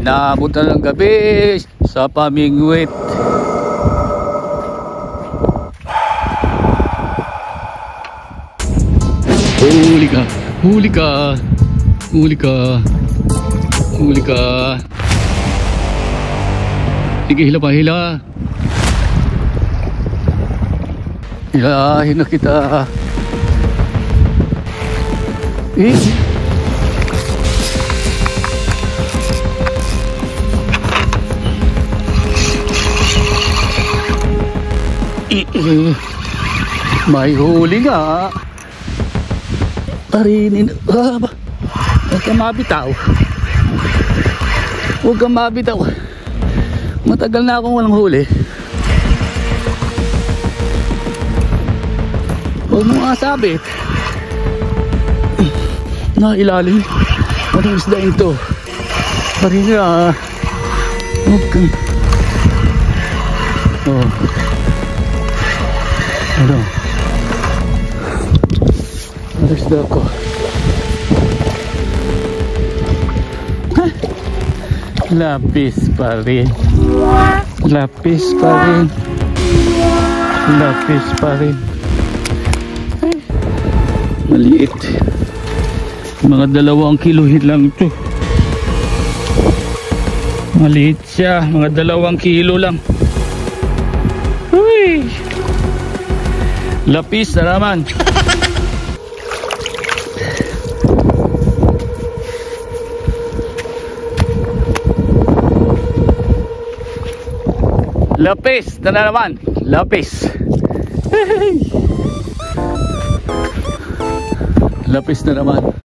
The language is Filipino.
Inaabot na ng gabi sa pamingwit. Huli ka, huli ka, huli ka, huli ka. Sige, hila pa, hila. Hilahin na kita. May huli nga. Tarinin. Huwag kang mabitaw. Huwag kang mabitaw. Matagal na akong walang huli. Huwag mo nga sabit. Nailalim. Anong isda ito? Tarinin nga. Huwag kang. Oh. Ano? Ano isda ko? Lapis pa rin. Lapis pa rin. Lapis pa rin. Maliit. Mga 2 kilohin lang ito. Maliit siya. Mga 2 kilo lang. Uy! Lapis na naman. Lapis na naman. Lapis. Lapis na naman.